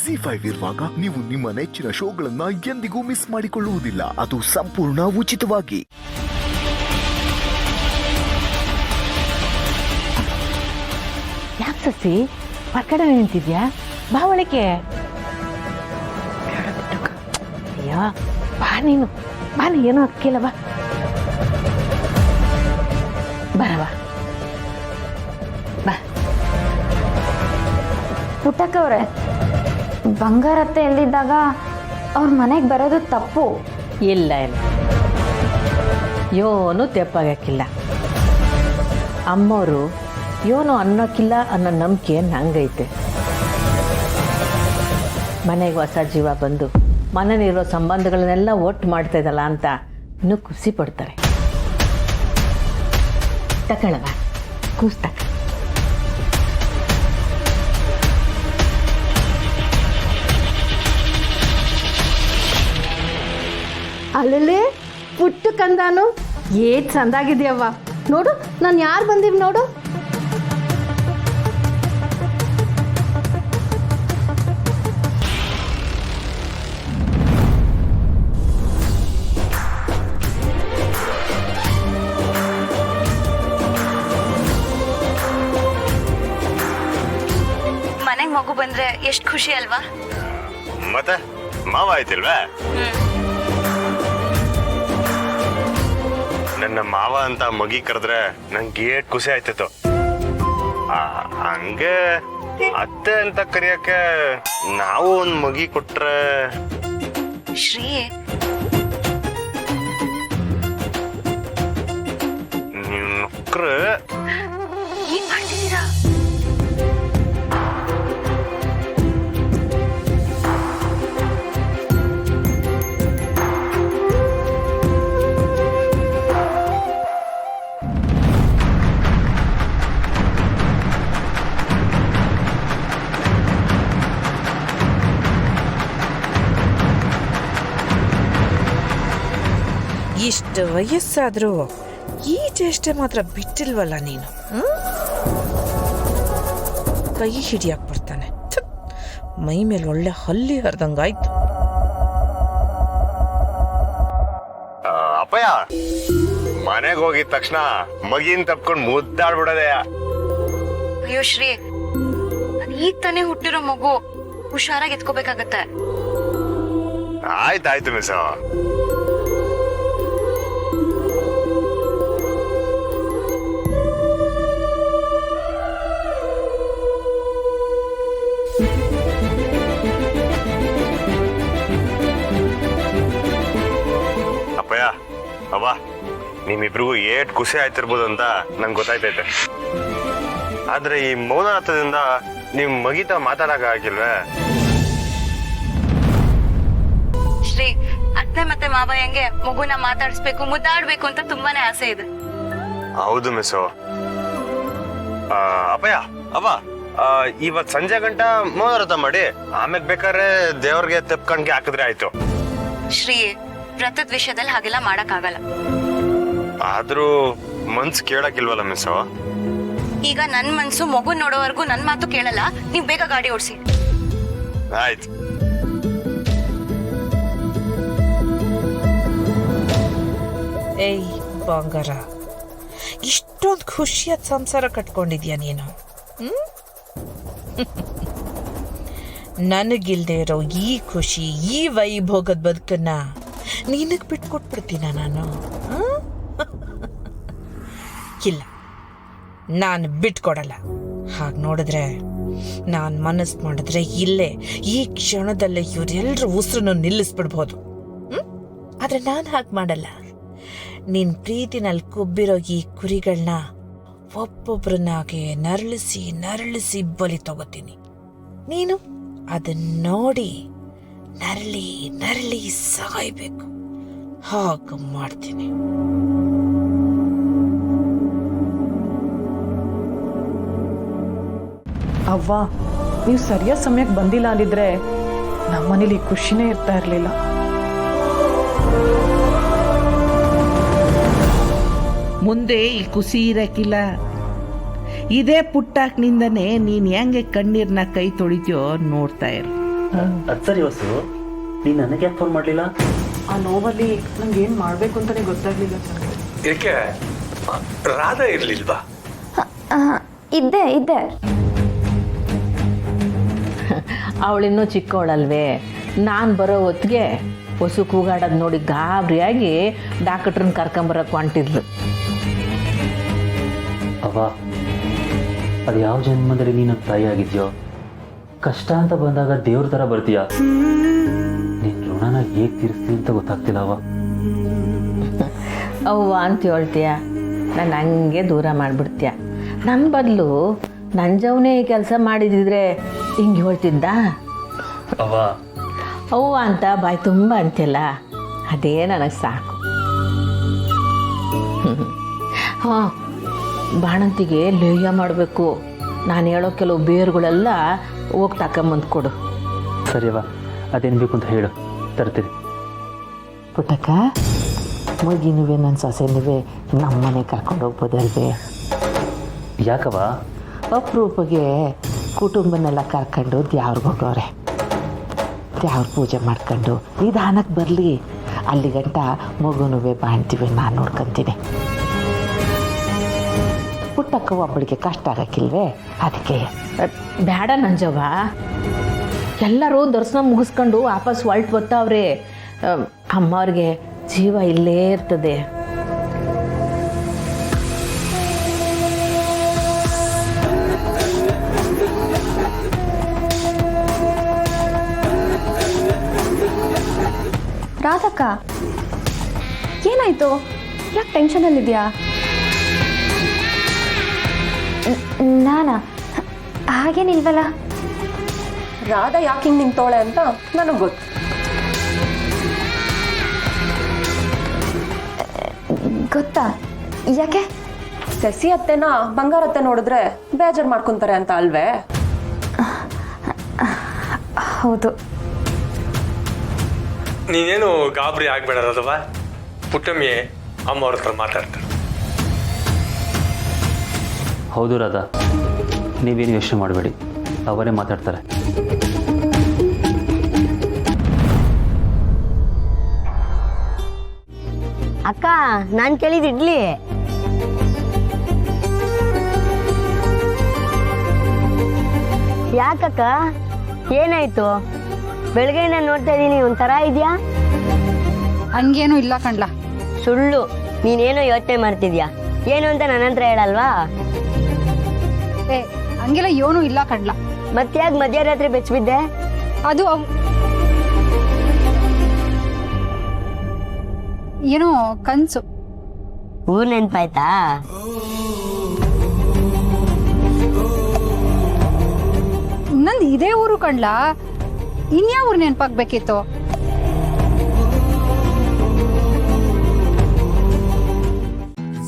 ಜಿ5 ಇರುವಾಗ ನೀವು ನಿಮ್ಮ ನೆಚ್ಚಿನ ಶೋಗಳನ್ನ ಎಂದಿಗೂ ಮಿಸ್ ಮಾಡಿಕೊಳ್ಳುವುದಿಲ್ಲ. ಅದು ಸಂಪೂರ್ಣ ಉಚಿತವಾಗಿ. ಯಾಕೆ ಸಸಿ ಹೊರಗಡೆ ನಿಂತಿದ್ಯಾ? ಬಾ ಒಳಗೆ. ಅಯ್ಯೋ ಬಾ ನೀನು, ಬಾ ನೀ, ಏನೂ ಅಕ್ಕಿಲ್ಲ, ಬಾ ಬರವ ಬಾ. ಪುಟ್ಟಕ್ಕವ್ರೆ, ಬಂಗಾರತ್ತೆ ಎಲ್ಲಿದ್ದಾಗ ಅವ್ರ ಮನೆಗೆ ಬರೋದು ತಪ್ಪು. ಇಲ್ಲ ಇಲ್ಲ, ಯೋನು ತೆಪ್ಪಾಗಕ್ಕಿಲ್ಲ. ಅಮ್ಮವರು ಯೋನು ಅನ್ನೋಕ್ಕಿಲ್ಲ ಅನ್ನೋ ನಂಬಿಕೆ ನಂಗೈತೆ. ಮನೆಗೆ ಹೊಸ ಜೀವ ಬಂದು ಮನೇಲಿರೋ ಸಂಬಂಧಗಳನ್ನೆಲ್ಲ ಒಟ್ಟು ಮಾಡ್ತಾ ಇದ್ದಲ್ಲ ಅಂತ ಇನ್ನೂ ಖುಷಿ ಪಡ್ತಾರೆ. ತಗೊಳವ ಕೂಸ್ತಕ. ಅಲ್ಲೇ ಪುಟ್ಟು ಕಂದಾನು ಏಟ್ ಚಂದಾಗಿದ್ಯವ್ವ. ನೋಡು ನಾನು ಯಾರು ಬಂದೀವಿ ನೋಡು. ಮನೆಗೆ ಮಗು ಬಂದ್ರೆ ಎಷ್ಟು ಖುಷಿ ಅಲ್ವಾ? ಮತ್ತೆ ಮಾವ ಆಯ್ತಿಲ್ವಾ? ನನ್ನ ಮಾವ ಅಂತ ಮಗಿ ಕರೆದ್ರೆ ನಂಗೆ ಏಟ್ ಖುಷಿ ಆಯ್ತಿತ್ತು. ಹಂಗೆ ಅತ್ತೆ ಅಂತ ಕರಿಯಕ್ಕೆ ನಾವು ಒಂದ್ ಮಗಿ ಕೊಟ್ರೆ. ಶ್ರೀ, ನೀವು ನಕ್ರೆ ಏನ್ ಮಾಡ್ತಿದ್ದೀರಾ? ಇಷ್ಟು ವಯಸ್ಸಾದ್ರೂ ಈ ಚೇಷ್ಟೆ ಮಾತ್ರ ಬಿಟ್ಟಿಲ್ವಲ್ಲ ನೀನು. ಕೈ ಹಿಡಿಯಕ್ ಬರ್ತಾನೆ. ಮೈ ಮೇಲೆ ಒಳ್ಳೆ ಹಲ್ಲಿ ಹರಿದಂಗಾಯ್ತು. ಅಪ್ಪಯ್ಯ ಮನೆಗೆ ಹೋಗಿದ ತಕ್ಷಣ ಮಗಿನ್ ತಪ್ಕೊಂಡು ಮುದ್ದಾಡ್ಬಿಡದೆ. ಅಯ್ಯೋ ಶ್ರೀ, ಈಗ ತಾನೇ ಹುಟ್ಟಿರೋ ಮಗು, ಹುಷಾರಾಗಿ ಎತ್ಕೋಬೇಕಾಗತ್ತೆ. ಆಯ್ತಾಯ್ತು ಮಿಸ್. ಅಪ್ಪಯ್ಯ ಅವ್ವ, ನಿಮ್ಮಿಬ್ರಿಗೂ ಏಟ್ ಖುಷಿ ಆಯ್ತಿರ್ಬೋದು ಅಂತ ನಂಗೆ ಗೊತ್ತಾಯ್ತೈತೆ. ಆದ್ರೆ ಈ ಮೌನಾರ್ಥದಿಂದ ನಿಮ್ ಮಗಿತ ಮಾತಾಡಕ ಆಗಿಲ್ವೇ? ಶ್ರೀ, ಅತ್ತೆ ಮತ್ತೆ ಮಾವಯ್ಯಂಗೆ ಮಗುನ ಮಾತಾಡಿಸ್ಬೇಕು, ಮುದ್ದಾಡ್ಬೇಕು ಅಂತ ತುಂಬಾನೇ ಆಸೆ ಇದೆ. ಹೌದು ಮಿಸ್ಸು. ಅಪ್ಪಯ್ಯ ಅವ್ವ, ಇವತ್ ಸಂಜೆ ಗಂಟ ಮೌನಾರ್ಥ ಮಾಡಿ ಆಮೇಲೆ ಬೇಕಾದ್ರೆ ದೇವ್ರಿಗೆ ತೆಪ್ಕಣ್ಗೆ ಹಾಕಿದ್ರೆ ಆಯ್ತು. ಶ್ರೀ, ವ್ರತದ ವಿಷಯದಲ್ಲಿ ಹಾಗೆಲ್ಲ ಮಾಡಕ್ ಆಗಲ್ಲ. ಆದ್ರೂ ಮನ್ಸ್ ಕೇಳಕ್ಕಿಲ್ವಲ್ಲ ಮಿಸ್ಸು? ಈಗ ನನ್ ಮನ್ಸು ಮಗು ನೋಡೋವರೆಗೂ ನನ್ ಮಾತು ಕೇಳಲ್ಲ. ನೀವ್ ಬೇಗ ಗಾಡಿ ಓಡಿಸಿ. ಆಯ್ತು. ಏಯ್ ಬಂಗಾರ, ಇಷ್ಟೊಂದು ಖುಷಿಯಾದ ಸಂಸಾರ ಕಟ್ಕೊಂಡಿದ್ಯಾ ನೀನು? ನನಗಿಲ್ದೇ ಇರೋ ಈ ಖುಷಿ, ಈ ವೈಭೋಗದ ಬದುಕನ್ನ ನಿನಗ್ ಬಿಟ್ಕೊಟ್ಬಿಡ್ತೀನ ನಾನು? ಇಲ್ಲ, ನಾನು ಬಿಟ್ಕೊಡಲ್ಲ. ಹಾಗೆ ನೋಡಿದ್ರೆ, ನಾನು ಮನಸ್ಸು ಮಾಡಿದ್ರೆ ಇಲ್ಲೇ ಈ ಕ್ಷಣದಲ್ಲೇ ಇವರೆಲ್ಲರೂ ಉಸಿರನ್ನು ನಿಲ್ಲಿಸ್ಬಿಡ್ಬೋದು. ಆದ್ರೆ ನಾನು ಹಾಗೆ ಮಾಡಲ್ಲ. ನಿನ್ನ ಪ್ರೀತಿನಲ್ಲಿ ಕೊಬ್ಬಿರೋ ಈ ಕುರಿಗಳನ್ನ ಒಬ್ಬೊಬ್ರನ್ನಾಗೆ ನರಳಿಸಿ ನರಳಿಸಿ ಬಲಿ ತಗೋತೀನಿ. ನೀನು ಅದನ್ನ ನೋಡಿ ನರಳಿ ನರಳಿ ಸಾಯ್ಬೇಕು. ಹಾಗೆ ಮಾಡ್ತೀನಿ. ಅವ್ವ, ನೀವು ಸರಿಯಾದ ಸಮಯಕ್ಕೆ ಬಂದಿಲ್ಲ ಅಂದಿದ್ರೆ ನಮ್ಮನೇಲಿ ಖುಷಿನೇ ಇರ್ತಾ ಇರಲಿಲ್ಲ. ಮುಂದೆ ಈ ಖುಷಿ ಇರಕ್ಕಿಲ್ಲ. ಇದೇ ಪುಟ್ಟಾಕ್ನಿಂದನೇ ನೀನು ಹೆಂಗೆ ಕಣ್ಣೀರ್ನ ಕೈ ತೊಳಿತೀಯೋ ನೋಡ್ತಾ ಇರು. ಅದು ಸರಿ ವಸು, ನೀನು ನನಗೆ ಯಾಕೆ ಫೋನ್ ಮಾಡಲಿಲ್ಲ? ಆ ನೋವಲ್ಲಿ ನಂಗೆ ಏನು ಮಾಡಬೇಕು ಅಂತಲೇ ಗೊತ್ತಾಗ್ಲಿಲ್ಲ ಸರ್. ಯಾಕೆ ರಾಧಾ ಇರ್ಲಿಲ್ವಾ? ಇದ್ದೆ ಅವಳಿನ್ನೂ ಚಿಕ್ಕವಳಲ್ವೇ. ನಾನು ಬರೋ ಹೊತ್ತಿಗೆ ಹೊಸು ಕೂಗಾಡೋದು ನೋಡಿ ಗಾಬರಿಯಾಗಿ ಡಾಕ್ಟ್ರನ್ನ ಕರ್ಕೊಂಬರಕ್ಕೆ ಹೊಂಟಿದ್ಲು. ಅವ್ವ, ಅದು ಯಾವ ಜನ್ಮದಲ್ಲಿ ನೀನು ತಾಯಿ ಆಗಿದ್ಯೋ, ಕಷ್ಟ ಅಂತ ಬಂದಾಗ ದೇವ್ರ ಥರ ಬರ್ತೀಯ. ನಿನ್ನ ಋಣನ ಹೇಗೆ ತೀರಿಸ್ತೀನಿ ಅಂತ ಗೊತ್ತಾಗ್ತಿಲ್ಲ ಅವ್ವ. ಅವ್ವ ಅಂತ ಹೇಳ್ತೀಯ, ನಾನು ಹಂಗೆ ದೂರ ಮಾಡಿಬಿಡ್ತೀಯ. ನನ್ನ ಬದಲು ನಂಜವನೇ ಈ ಕೆಲಸ ಮಾಡಿದಿದ್ರೆ ಹಿಂಗೆ ಹೇಳ್ತಿದ್ದ? ಅವ್ವ, ಅವ್ವ ಅಂತ ಬಾಯಿ ತುಂಬ ಅಂತಿಲ್ಲ, ಅದೇ ನನಗೆ ಸಾಕು. ಹಾಂ, ಬಾಣಂತಿಗೆ ಲೇಹ್ಯ ಮಾಡಬೇಕು. ನಾನು ಹೇಳೋ ಕೆಲವು ಬೇರುಗಳೆಲ್ಲ ಹೋಗಿ ತಗೊಂಬಂದು ಕೊಡು. ಸರಿ ಅವ್ವ, ಅದೇನು ಬೇಕು ಅಂತ ಹೇಳು, ತರ್ತೀನಿ. ಪುಟ್ಟಕ್ಕ, ಮಗಿನುವೆ ನನ್ನ ಸೊಸೆನುವೆ ನಮ್ಮನೆ ಕರ್ಕೊಂಡು ಹೋಗ್ಬೋದಲ್ವೇ? ಯಾಕವ್ವ? ಅಪರೂಪಗೆ ಕುಟುಂಬನೆಲ್ಲ ಕರ್ಕೊಂಡು ದ್ಯಾವ್ರಿಗೆ ಹೋಗೋರೆ. ದ್ಯಾವ್ರ ಪೂಜೆ ಮಾಡ್ಕೊಂಡು ನಿಧಾನಕ್ಕೆ ಬರಲಿ. ಅಲ್ಲಿ ಗಂಟ ಮಗುನುವೆ ಬಾಣ್ತೀವಿ, ನಾನು ನೋಡ್ಕೊತೀನಿ. ಪುಟ್ಟಕ್ಕ ಒಬ್ಬಳಿಗೆ ಕಷ್ಟ ಆಗಕ್ಕಿಲ್ವೇ? ಅದಕ್ಕೆ ಬೇಡ ನಂಜವ್ವ. ಎಲ್ಲರೂ ದರ್ಶನ ಮುಗಿಸ್ಕೊಂಡು ವಾಪಸ್ ಹೊಲ್ಟ್ ಬರ್ತಾವ್ರೆ. ಅಮ್ಮವ್ರಿಗೆ ಜೀವ ಇಲ್ಲೇ ಇರ್ತದೆ. ರಾಧಕ್ಕ, ಏನಾಯ್ತು? ಯಾಕೆ ಟೆನ್ಷನಲ್ಲಿದ್ಯಾ? ನಾನಾ? ಹಾಗೇನಿಲ್ವಲ್ಲ. ರಾಧಾ ಯಾಕೆ ಹಿಂಗೆ ನಿಂತೋಳೆ ಅಂತ ನನಗೆ ಗೊತ್ತು. ಗೊತ್ತಾ? ಯಾಕೆ? ಸಸಿ ಅತ್ತೆನ ಬಂಗಾರತ್ತೆ ನೋಡಿದ್ರೆ ಬೇಜಾರು ಮಾಡ್ಕೊಂತಾರೆ ಅಂತ ಅಲ್ವೇ? ಹೌದು. ನೀನೇನು ಗಾಬರಿ ಆಗ್ಬೇಡದವ. ಪುಟ್ಟಮ್ಮಿ ಅಮ್ಮ ಅವ್ರ ಹತ್ರ ಮಾತಾಡ್ತಾರೆ. ಹೌದು ರಾಧಾ, ನೀವೇನು ಯೋಚನೆ ಮಾಡಬೇಡಿ, ಅವರೇ ಮಾತಾಡ್ತಾರೆ. ಅಕ್ಕ, ನಾನು ಕೇಳಿದ ಇಡ್ಲಿ. ಯಾಕಕ್ಕ, ಏನಾಯ್ತು? ಬೆಳಗ್ಗೆಯಿಂದ ನೋಡ್ತಾ ಇದ್ದೀನಿ, ಒಂಥರ ಇದೆಯಾ? ಹಂಗೇನು ಇಲ್ಲ ಕಣ್ಲ. ಸುಳ್ಳು, ನೀನೇನೋ ಯೋಚನೆ ಮಾಡ್ತಿದ್ಯಾ. ಏನು ಅಂತ ನನ್ನ ಹತ್ರ ಹೇಳಲ್ವಾ? ಹಂಗೆಲ್ಲ ಏನೂ ಇಲ್ಲ ಕಣ್ಲ. ಮತ್ತ್ಯಾಕೆ ಮಧ್ಯರಾತ್ರಿ ಬೆಚ್ಚಿಬಿದ್ದೆ? ಅದು ಏನೋ ಕನ್ಸು. ಊರ್ ನೆನ್ಪಾಯ್ತಾ? ನಂದು ಇದೇ ಊರು ಕಣ್ಲ, ಇನ್ಯಾವ ಊರು ನೆನ್ಪಾಗ್ಬೇಕಿತ್ತು?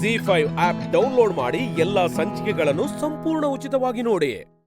ZEE5 ಆಪ್ ಡೌನ್ಲೋಡ್ ಮಾಡಿ ಎಲ್ಲಾ ಸಂಚಿಕೆಗಳನ್ನು ಸಂಪೂರ್ಣ ಉಚಿತವಾಗಿ ನೋಡಿ.